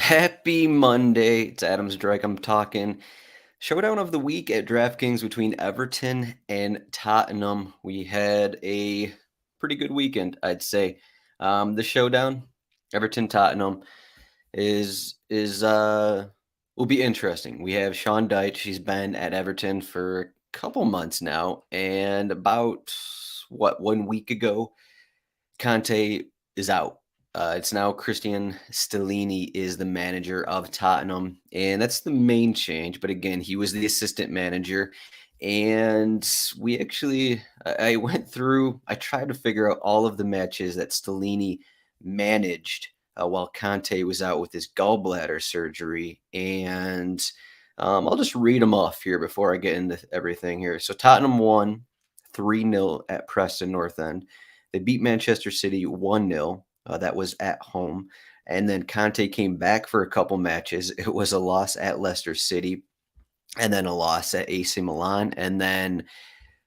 Happy Monday. It's Adam Zdroik. I'm talking showdown of the week at DraftKings between Everton and Tottenham. We had a pretty good weekend, I'd say. The showdown, Everton Tottenham, is will be interesting. We have Sean Dyche. He's been at Everton for a couple months now, and about 1 week ago, Conte is out. It's now Cristian Stellini is the manager of Tottenham, and that's the main change. But again, he was the assistant manager, and we actually I went through. I tried to figure out all of the matches that Stellini managed while Conte was out with his gallbladder surgery, and I'll just read them off here before I get into everything here. So Tottenham won 3-0 at Preston North End. They beat Manchester City 1-0. That was at home. And then Conte came back for a couple matches. It was a loss at Leicester City and then a loss at AC Milan. And then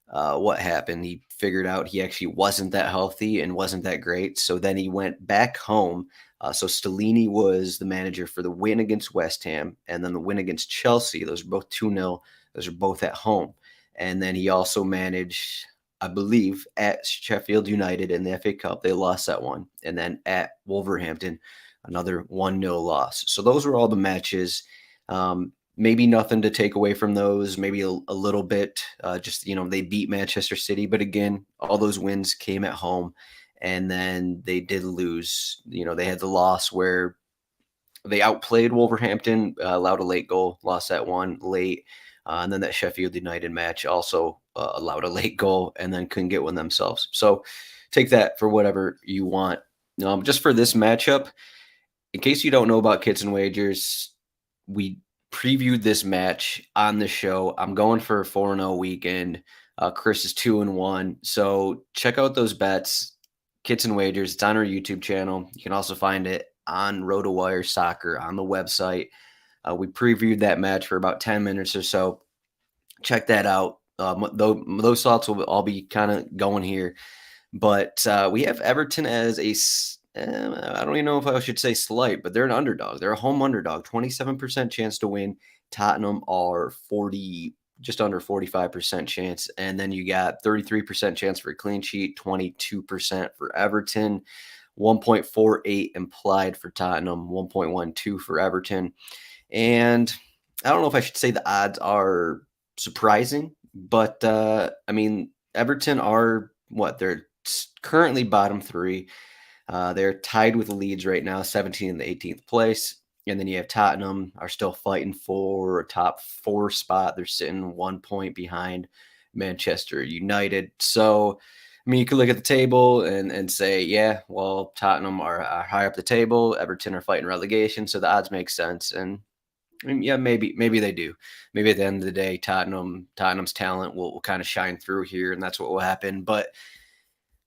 what happened? He figured out he actually wasn't that healthy and wasn't that great. So then he went back home. So Stellini was the manager for the win against West Ham and then the win against Chelsea. Those are both 2-0. Those are both at home. And then he also managed, I believe, at Sheffield United in the FA Cup. They lost that one. And then at Wolverhampton, another 1-0 loss. So those were all the matches. Maybe nothing to take away from those. Maybe a little bit. They beat Manchester City. But again, all those wins came at home. And then they did lose. They had the loss where they outplayed Wolverhampton, allowed a late goal, lost that one late. And then that Sheffield United match also allowed a late goal and then couldn't get one themselves. So take that for whatever you want. Just for this matchup, in case you don't know about Kits and Wagers, we previewed this match on the show. I'm going for a 4-0 weekend. Chris is 2-1. So check out those bets. Kits and Wagers. It's on our YouTube channel. You can also find it on RotoWire Soccer on the website. We previewed that match for about 10 minutes or so. Check that out. Those thoughts will all be kind of going here. But we have Everton as I don't even know if I should say slight, but they're an underdog. They're a home underdog, 27% chance to win. Tottenham are just under 45% chance. And then you got 33% chance for a clean sheet, 22% for Everton, 1.48 implied for Tottenham, 1.12 for Everton. And I don't know if I should say the odds are surprising, but Everton are they're currently bottom three. They're tied with Leeds right now, 17th and the 18th place. And then you have Tottenham are still fighting for a top 4 spot. They're sitting 1 point behind Manchester United. So, you could look at the table and say, yeah, well, Tottenham are high up the table. Everton are fighting relegation. So the odds make sense. And yeah, maybe they do. Maybe at the end of the day, Tottenham's talent will kind of shine through here, and that's what will happen. But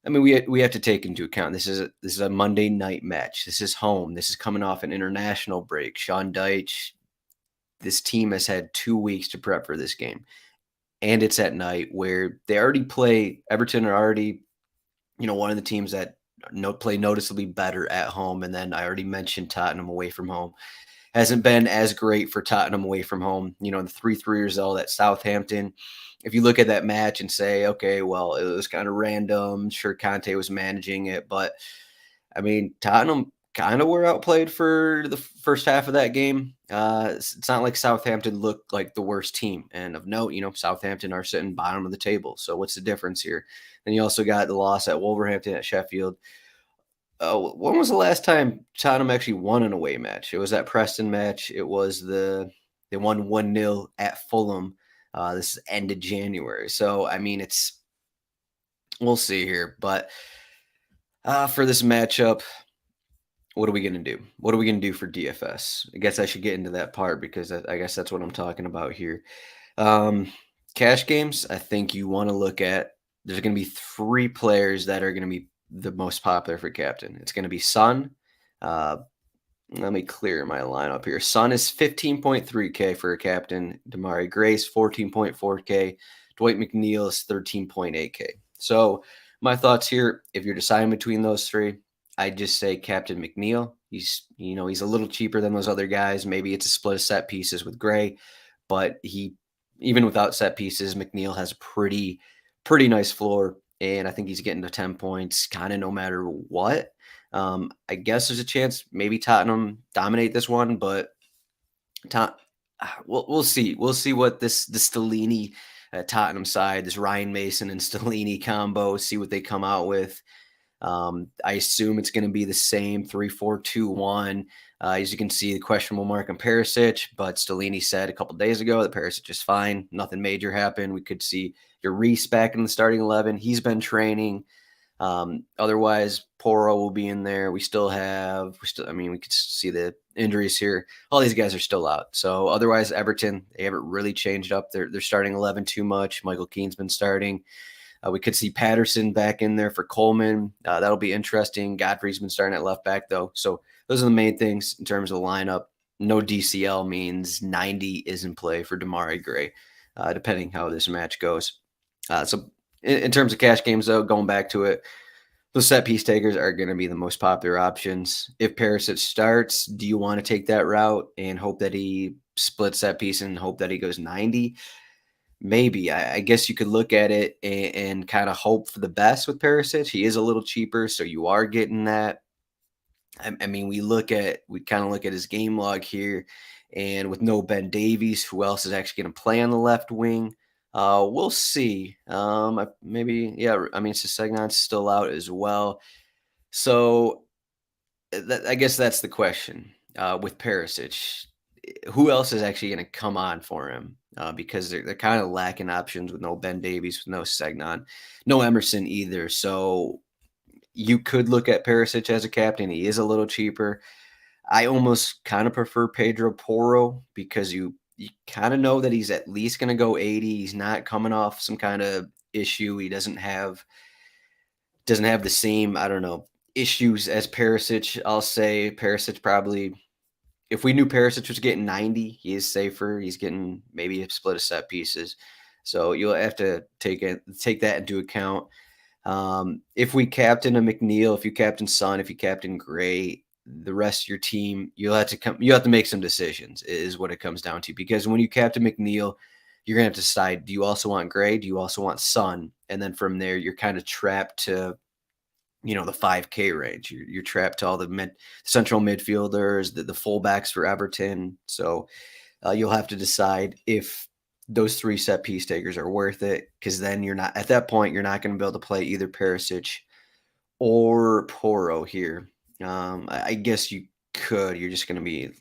we have to take into account this is a Monday night match. This is home. This is coming off an international break. Sean Dyche, this team has had 2 weeks to prep for this game, and it's at night where they already play. Everton are already, one of the teams that play noticeably better at home. And then I already mentioned Tottenham away from home hasn't been as great for Tottenham away from home. The 3-3 result at Southampton. If you look at that match and say, okay, well, it was kind of random. Sure, Conte was managing it, but Tottenham kind of were outplayed for the first half of that game. It's not like Southampton looked like the worst team. And of note, Southampton are sitting bottom of the table. So what's the difference here? Then you also got the loss at Wolverhampton at Sheffield. When was the last time Tottenham actually won an away match? It was that Preston match. They won 1-0 at Fulham. This is end of January. So, we'll see here. But for this matchup, what are we going to do? What are we going to do for DFS? I guess I should get into that part because I guess that's what I'm talking about here. Cash games, I think you want to look at, there's going to be 3 players that are going to be the most popular for captain. It's going to be Son. Let me clear my lineup here. Son is 15.3K for a captain. Damari Grace, 14.4K. Dwight McNeil is 13.8K. So my thoughts here, if you're deciding between those 3, I'd just say Captain McNeil. He's a little cheaper than those other guys. Maybe it's a split of set pieces with Gray, but even without set pieces, McNeil has a pretty nice floor, and I think he's getting to 10 points kind of no matter what. I guess there's a chance maybe Tottenham dominate this one, but Tot we'll see. We'll see what the Stellini Tottenham side, this Ryan Mason and Stellini combo, see what they come out with. I assume it's going to be the same 3-4-2-1. As you can see, the questionable mark on Perisic, but Stellini said a couple days ago that Perisic is fine. Nothing major happened. We could see your Reese back in the starting 11. He's been training. Otherwise, Poro will be in there. I mean, we could see the injuries here. All these guys are still out. So otherwise, Everton, they haven't really changed up their starting 11 too much. Michael Keane's been starting. We could see Patterson back in there for Coleman. That'll be interesting. Godfrey's been starting at left back, though. So those are the main things in terms of the lineup. No DCL means 90 is in play for Damari Gray, depending how this match goes. So in terms of cash games, though, going back to it, the set piece takers are going to be the most popular options. If Perisic starts, do you want to take that route and hope that he splits that piece and hope that he goes 90? Maybe. I guess you could look at it and kind of hope for the best with Perisic. He is a little cheaper, so you are getting that. I mean, we kind of look at his game log here, and with no Ben Davies, who else is actually going to play on the left wing? We'll see. Maybe, yeah. I mean, Sesegnon's still out as well, so I guess that's the question with Perisic. Who else is actually going to come on for him? Because they're kind of lacking options with no Ben Davies, with no Segnon, no Emerson either. So you could look at Perisic as a captain. He is a little cheaper. I almost kind of prefer Pedro Porro because you kind of know that he's at least going to go 80. He's not coming off some kind of issue. He doesn't have the same, I don't know, issues as Perisic. I'll say Perisic probably, if we knew Perisic was getting 90, he is safer. He's getting maybe a split of set pieces. So you'll have to take that into account. If we captain a McNeil, if you captain Son, if you captain Gray, the rest of your team, you have to make some decisions, is what it comes down to. Because when you captain McNeil, you're gonna have to decide, do you also want Gray? Do you also want Son? And then from there, you're kind of trapped to, the 5K range. You're trapped to all the central midfielders, the fullbacks for Everton. So you'll have to decide if those three set piece takers are worth it, because then at that point, you're not going to be able to play either Perisic or Poro here. I guess you could. You're just going to be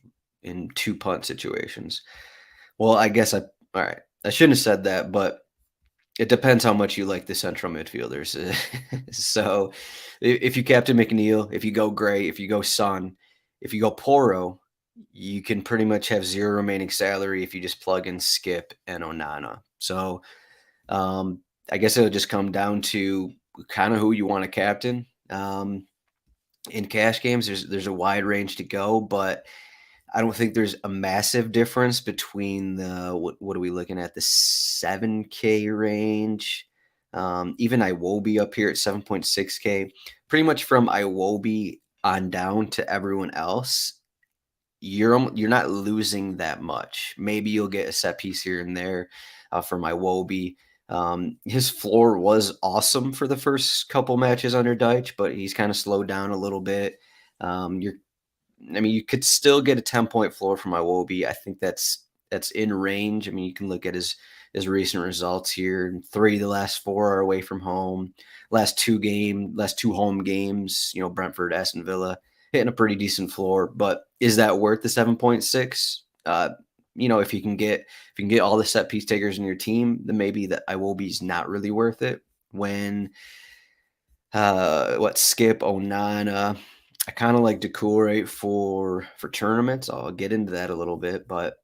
in two punt situations. Well, all right. I shouldn't have said that, but it depends how much you like the central midfielders. So if you captain McNeil, if you go Gray, if you go Son, if you go Poro, you can pretty much have zero remaining salary if you just plug in Skip and Onana. So I guess it'll just come down to kind of who you want to captain. In cash games, there's a wide range to go, but I don't think there's a massive difference between what are we looking at, the 7K range. Even Iwobi up here at 7.6K. Pretty much from Iwobi on down to everyone else, you're not losing that much. Maybe you'll get a set piece here and there from Iwobi. His floor was awesome for the first couple matches under Deitch, but he's kind of slowed down a little bit. You could still get a 10-point floor from Iwobi. I think that's in range. I mean, you can look at his recent results here. 3 of the last 4 are away from home. Last two home games, Brentford, Aston Villa, hitting a pretty decent floor. But is that worth the 7.6? If you can get all the set piece takers in your team, then maybe that Iwobi's not really worth it. When Skip, Onana, I kind of like Doucouré for tournaments. I'll get into that a little bit, but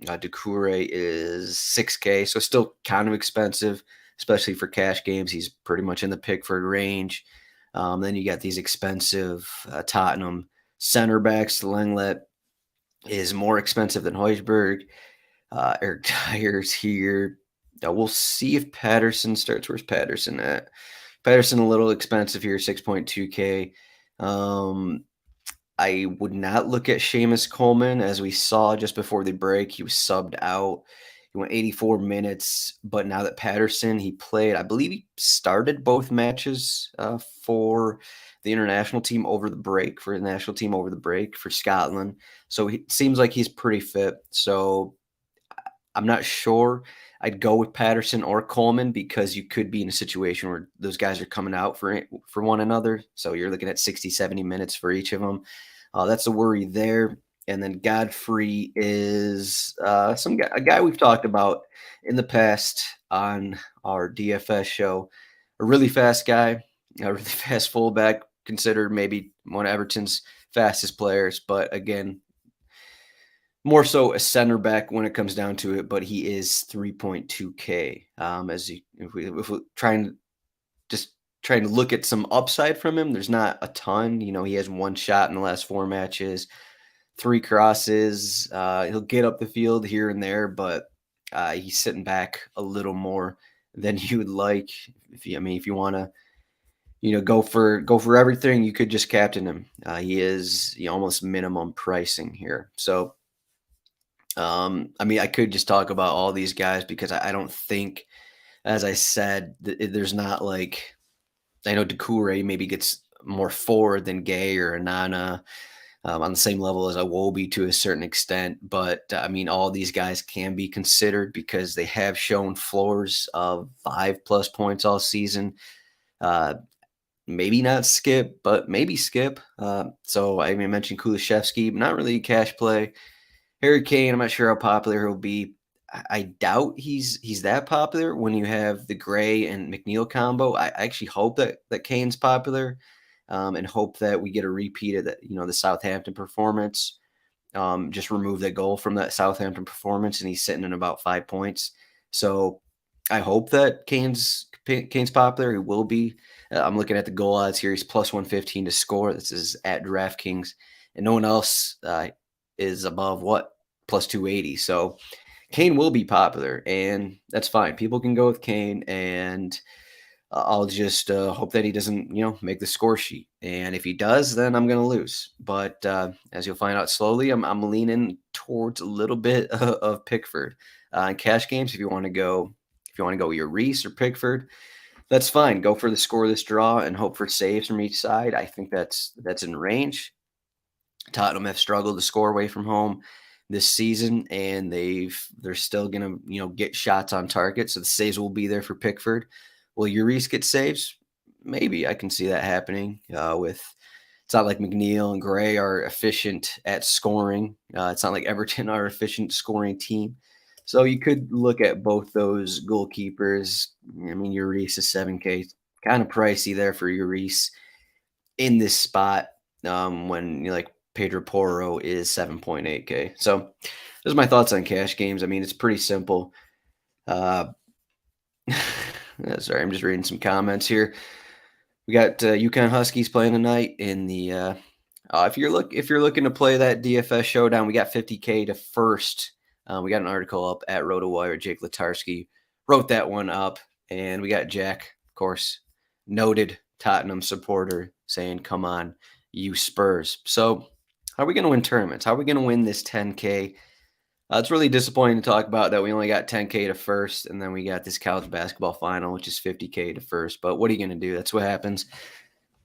Doucouré is 6K, so still kind of expensive, especially for cash games. He's pretty much in the Pickford range. Then you got these expensive Tottenham center backs. Lenglet is more expensive than Højbjerg. Eric Dyer's here. We'll see if Patterson starts. Where's Patterson at? Patterson a little expensive here, 6.2K. I would not look at Seamus Coleman, as we saw just before the break. He was subbed out. He went 84 minutes, but now that Patterson, he played, I believe he started both matches for the international team over the break, for the national team over the break for Scotland. So he seems like he's pretty fit. So I'm not sure I'd go with Patterson or Coleman because you could be in a situation where those guys are coming out for one another. So you're looking at 60, 70 minutes for each of them. That's a worry there. And then Godfrey is a guy we've talked about in the past on our DFS show. A really fast guy, a really fast fullback, considered maybe one of Everton's fastest players. But again, more so a center back when it comes down to it, but he is 3.2K. As you, if we trying to look at some upside from him, there's not a ton. He has one shot in the last 4 matches, 3 crosses. He'll get up the field here and there, but he's sitting back a little more than you would like. If you want to, go for everything, you could just captain him. He is almost minimum pricing here, so. I could just talk about all these guys because I don't think, as I said, there's not like I know Doucouré maybe gets more forward than Gay or Anana on the same level as Iwobi to a certain extent, but all these guys can be considered because they have shown floors of 5+ points all season. Maybe not Skip, but maybe Skip. So I mentioned Kulishevsky, not really a cash play. Harry Kane, I'm not sure how popular he'll be. I doubt he's that popular when you have the Gray and McNeil combo. I actually hope that Kane's popular, and hope that we get a repeat of the Southampton performance. Just remove that goal from that Southampton performance, and he's sitting in about 5 points. So I hope that Kane's popular. He will be. I'm looking at the goal odds here. He's plus 115 to score. This is at DraftKings, and no one else is above plus 280. So Kane will be popular, and that's fine. People can go with Kane, and I'll just hope that he doesn't, make the score sheet. And if he does, then I'm going to lose. But as you'll find out slowly, I'm leaning towards a little bit of Pickford in cash games. If you want to go Reese or Pickford, that's fine. Go for the scoreless draw and hope for saves from each side. I think that's in range. Tottenham have struggled to score away from home this season, and they're still going to get shots on target. So the saves will be there for Pickford. Will Lloris get saves? Maybe I can see that happening. It's not like McNeil and Gray are efficient at scoring. It's not like Everton are efficient scoring team. So you could look at both those goalkeepers. Lloris is 7K, kind of pricey there for Lloris in this spot. When like Pedro Porro is 7.8K. So those are my thoughts on cash games. It's pretty simple. Sorry, I'm just reading some comments here. We got UConn Huskies playing tonight in the. If you're looking to play that DFS showdown, we got 50K to first. We got an article up at RotoWire. Jake Latarski wrote that one up, and we got Jack, of course, noted Tottenham supporter, saying, "Come on, you Spurs." So, how are we going to win tournaments? How are we going to win this 10K? It's really disappointing to talk about that we only got 10K to first, and then we got this college basketball final, which is 50K to first. But what are you going to do? That's what happens.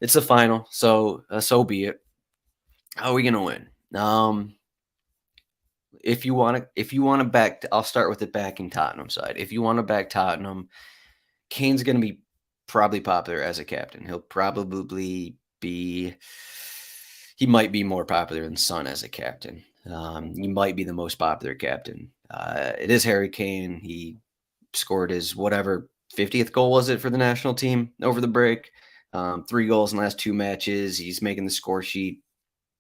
It's the final, so be it. How are we going to win? If you want to back, I'll start with the backing Tottenham side. If you want to back Tottenham, Kane's going to be probably popular as a captain. He'll probably be. He might be more popular than Son as a captain. He might be the most popular captain. It is Harry Kane. He scored his 50th goal was it for the national team over the break. 3 goals in the last 2 matches. He's making the score sheet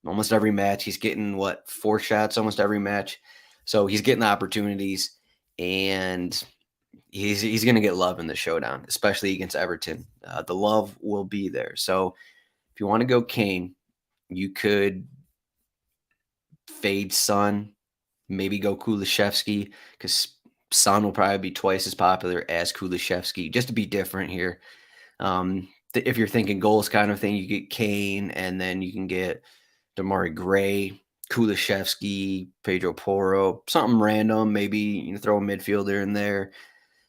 almost every match. He's getting 4 shots almost every match. So he's getting the opportunities, and he's going to get love in the showdown, especially against Everton. The love will be there. So if you want to go Kane, you could fade Son, maybe go Kulishevsky, because Son will probably be twice as popular as Kulishevsky, just to be different here. If you're thinking goals kind of thing, you get Kane, and then you can get Damari Gray, Kulishevsky, Pedro Porro, something random, maybe throw a midfielder in there,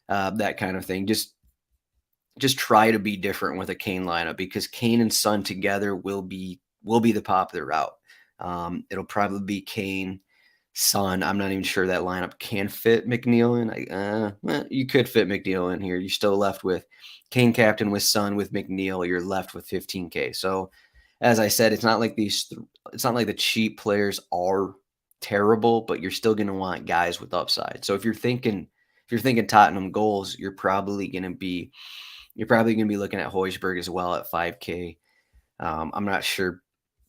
that kind of thing. Just try to be different with a Kane lineup because Kane and Son together will be the popular route. It'll probably be Kane, Son. I'm not even sure that lineup can fit McNeil in. You could fit McNeil in here. You're still left with Kane captain with Son with McNeil. You're left with 15K. So as I said, it's not like it's not like the cheap players are terrible, but you're still going to want guys with upside. So if you're thinking Tottenham goals, you're probably going to be looking at Højbjerg as well at 5K. I'm not sure.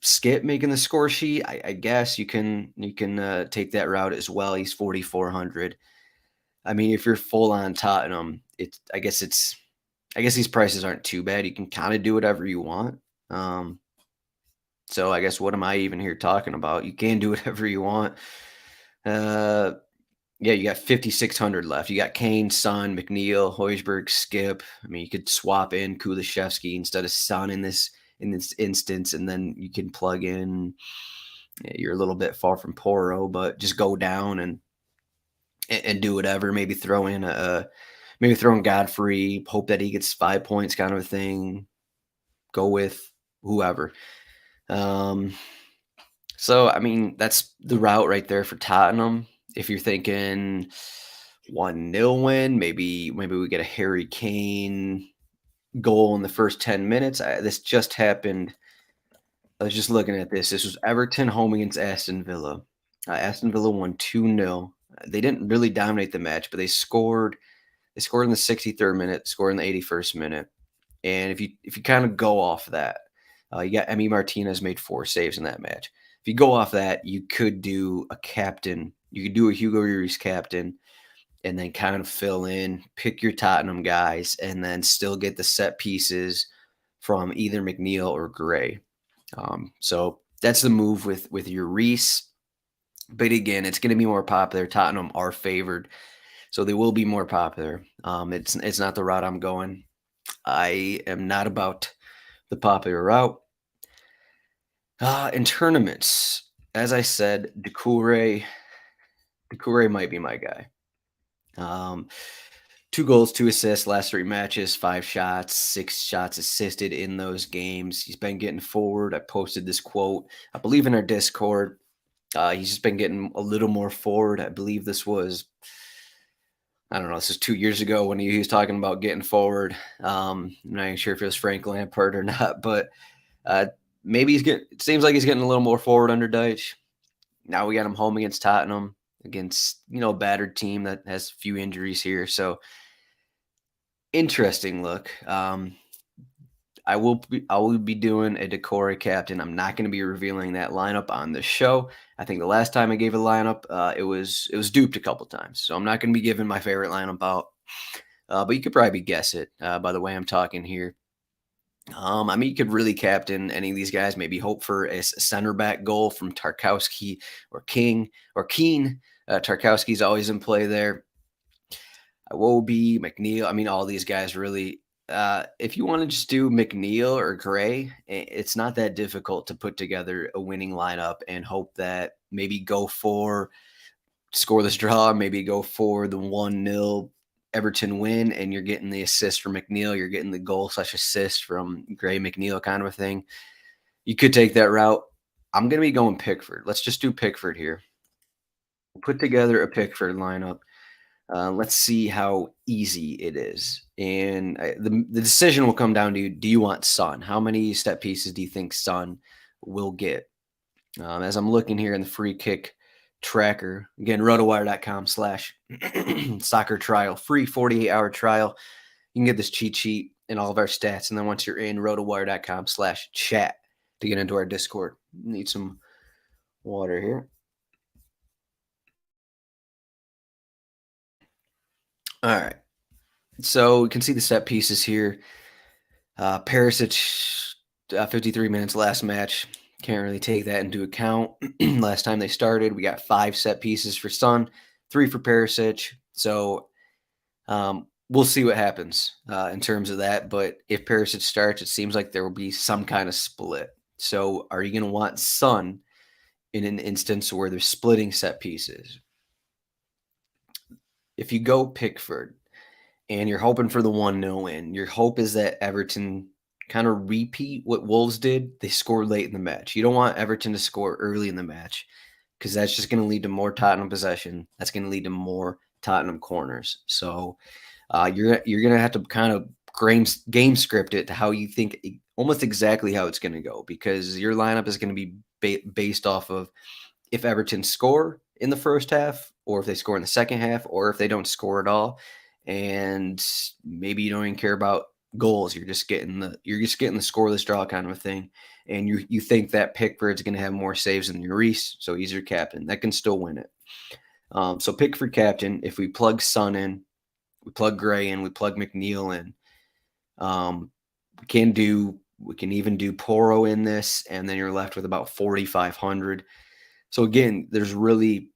Skip making the score sheet. I guess you can take that route as well. He's 4,400. I mean, if you're full on Tottenham, I guess these prices aren't too bad. You can kind of do whatever you want. So I guess what am I even here talking about? You can do whatever you want. Uh, yeah, you got 5,600 left. You got Kane, Son, McNeil, Højbjerg, Skip. I mean, you could swap in Kulishevsky instead of Son in this instance, and then you can plug in. You're a little bit far from Poro, but just go down and do whatever. Maybe throw in Godfrey. Hope that he gets 5 points, kind of a thing. Go with whoever. So I mean, that's the route right there for Tottenham. If you're thinking 1-0 win, maybe we get a Harry Kane goal in the first 10 minutes. This just happened. I was just looking at this. This was Everton home against Aston Villa. Aston Villa won 2-0. They didn't really dominate the match, but they scored. They scored in the 63rd minute, scored in the 81st minute. And if you kind of go off that, you got Emi Martinez made 4 saves in that match. If you go off that, you could do a captain. You could do a Hugo Lloris captain, and then kind of fill in, pick your Tottenham guys, and then still get the set pieces from either McNeil or Gray. So that's the move with your Reese. But again, it's going to be more popular. Tottenham are favored, so they will be more popular. It's not the route I'm going. I am not about the popular route. In tournaments, as I said, Doucouré might be my guy. 2 goals, 2 assists, last 3 matches, 5 shots, 6 shots assisted in those games. He's been getting forward. I posted this quote, I believe, in our Discord. He's just been getting a little more forward. I believe this was, I don't know, this is 2 years ago when he was talking about getting forward. I'm not even sure if it was Frank Lampard or not, but maybe it seems like he's getting a little more forward under Deitch. Now we got him home against Tottenham, against, a battered team that has a few injuries here. So interesting look. I will be doing a Doucouré captain. I'm not going to be revealing that lineup on the show. I think the last time I gave a lineup, it was duped a couple times. So I'm not going to be giving my favorite lineup out. But you could probably guess it by the way I'm talking here. I mean, you could really captain any of these guys. Maybe hope for a center back goal from Tarkowski or King or Keane. Tarkowski's always in play there. Iwobi, McNeil. I mean, all these guys really. If you want to just do McNeil or Gray, it's not that difficult to put together a winning lineup and hope that maybe go for scoreless draw, maybe go for the 1-0 Everton win, and you're getting the assist from McNeil, you're getting the goal/assist from Gray, McNeil, kind of a thing. You could take that route. I'm going to be going Pickford. Let's just do Pickford here. Put together a Pickford lineup. Let's see how easy it is. And the decision will come down to, do you want Son? How many set pieces do you think Son will get? As I'm looking here in the free kick tracker, again, rotowire.com/soccer trial, free 48-hour trial. You can get this cheat sheet and all of our stats. And then once you're in, rotowire.com/chat to get into our Discord. Need some water here. All right. So you can see the set pieces here. Perisic, 53 minutes last match. Can't really take that into account. Last time they started, we got 5 set pieces for Son, 3 for Perisic. So we'll see what happens in terms of that. But if Perisic starts, it seems like there will be some kind of split. So are you going to want Son in an instance where they're splitting set pieces? If you go Pickford and you're hoping for the 1-0 win, your hope is that Everton kind of repeat what Wolves did. They score late in the match. You don't want Everton to score early in the match because that's just going to lead to more Tottenham possession. That's going to lead to more Tottenham corners. So you're going to have to kind of game script it to how you think, almost exactly how it's going to go, because your lineup is going to be based off of if Everton score in the first half, or if they score in the second half, or if they don't score at all. And maybe you don't even care about goals. You're just getting the scoreless draw kind of a thing. And you think that Pickford's going to have more saves than Reese, so he's your captain. That can still win it. So Pickford captain. If we plug Son in, we plug Gray in, we plug McNeil in. We can even do Porro in this, and then you're left with about 4,500. So again, there's really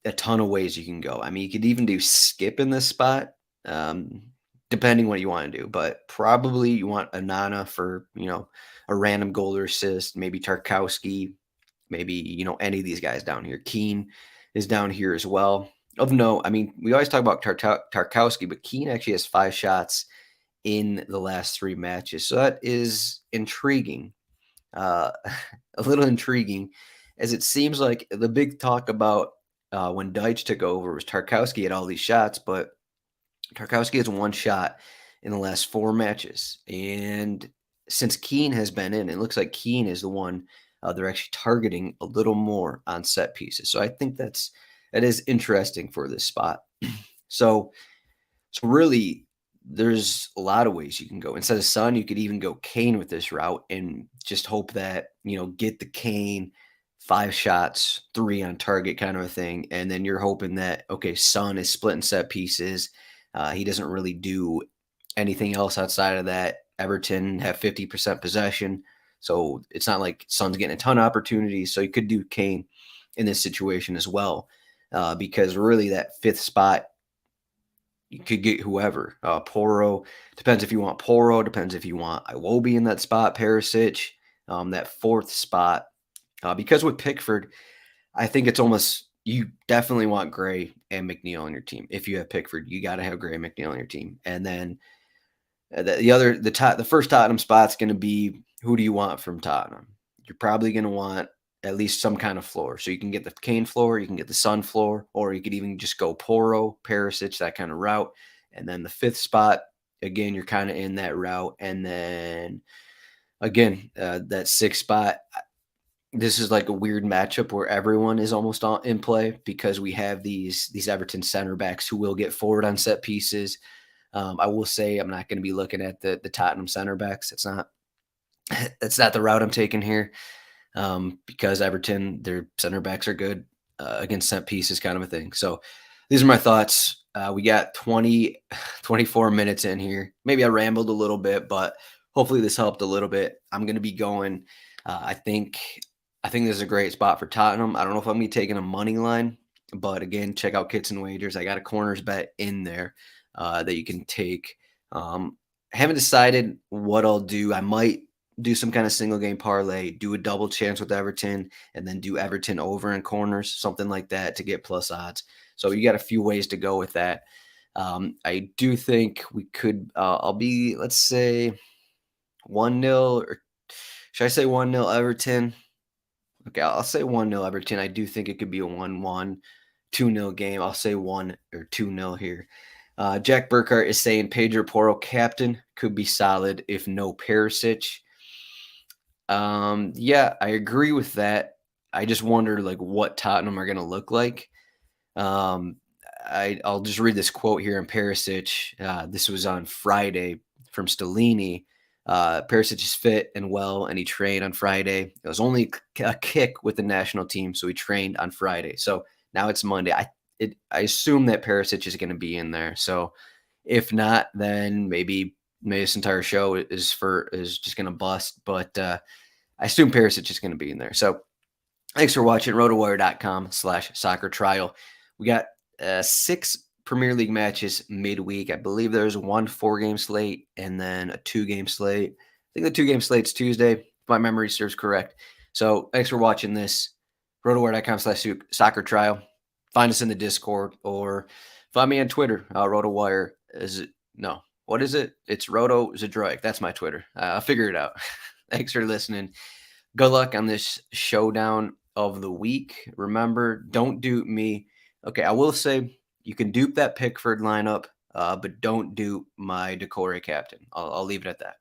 a ton of ways you can go. I mean, you could even do skip in this spot, depending what you want to do. But probably you want Anana for, a random goal or assist, maybe Tarkowski, maybe, any of these guys down here. Keane is down here as well. Of note, I mean, we always talk about Tarkowski, but Keane actually has 5 shots in the last 3 matches. So that is intriguing. A little intriguing, as it seems like the big talk about when Deitch took over was Tarkowski had all these shots, but Tarkowski has 1 shot in the last 4 matches. And since Keane has been in, it looks like Keane is the one they're actually targeting a little more on set pieces. So I think that is interesting for this spot. So really, there's a lot of ways you can go. Instead of Son, you could even go Kane with this route and just hope that, get the Kane 5 shots, 3 on target kind of a thing. And then you're hoping that, okay, Son is splitting set pieces. He doesn't really do anything else outside of that. Everton have 50% possession. So it's not like Son's getting a ton of opportunities. So you could do Kane in this situation as well. Because really that 5th spot, you could get whoever. Porro, depends if you want Porro, depends if you want Iwobi in that spot, Perisic, that 4th spot. Because with Pickford, I think it's almost, you definitely want Gray and McNeil on your team. If you have Pickford, you got to have Gray and McNeil on your team. And then the first Tottenham spot's going to be, who do you want from Tottenham? You're probably going to want at least some kind of floor. So you can get the Kane floor, you can get the Sun floor, or you could even just go Porro, Perisic, that kind of route. And then the 5th spot, again, you're kind of in that route. And then again, that 6th spot, this is like a weird matchup where everyone is almost in play, because we have these Everton center backs who will get forward on set pieces. I will say I'm not going to be looking at the Tottenham center backs. It's not that's not the route I'm taking here, because Everton, their center backs are good against set pieces, kind of a thing. So these are my thoughts. We got 24 minutes in here. Maybe I rambled a little bit, but hopefully this helped a little bit. I'm going to be going. I think this is a great spot for Tottenham. I don't know if I'm going to be taking a money line, but again, check out Kits and Wagers. I got a corners bet in there that you can take. Haven't decided what I'll do. I might do some kind of single game parlay, do a double chance with Everton, and then do Everton over in corners, something like that, to get plus odds. So you got a few ways to go with that. I do think we could, let's say 1-0, or should I say 1-0 Everton? Okay, I'll say 1-0 Everton. I do think it could be a 1-1, 2-0 game. I'll say 1 or 2-0 here. Jack Burkhart is saying Pedro Porro captain could be solid if no Perisic. Yeah, I agree with that. I just wonder what Tottenham are going to look like. I'll just read this quote here in Perisic. This was on Friday from Stellini. Perisic is fit and well, and he trained on Friday. It was only a kick with the national team, so he trained on Friday. So now it's Monday. I assume that Perisic is going to be in there. So if not, then maybe this entire show is just going to bust. But I assume Perisic is going to be in there. So thanks for watching. rotowire.com/soccer trial. We got 6 Premier League matches midweek. I believe there's 1 4-game slate and then a 2-game slate. I think the 2-game slate's Tuesday, if my memory serves correct. So thanks for watching this rotowire.com/soccer trial. Find us in the Discord or find me on Twitter. RotoWire is it? No, what is it? It's Roto Zdroik. That's my Twitter. I'll figure it out. Thanks for listening. Good luck on this showdown of the week. Remember, don't dupe me. Okay, I will say you can dupe that Pickford lineup, but don't dupe my Decore captain. I'll leave it at that.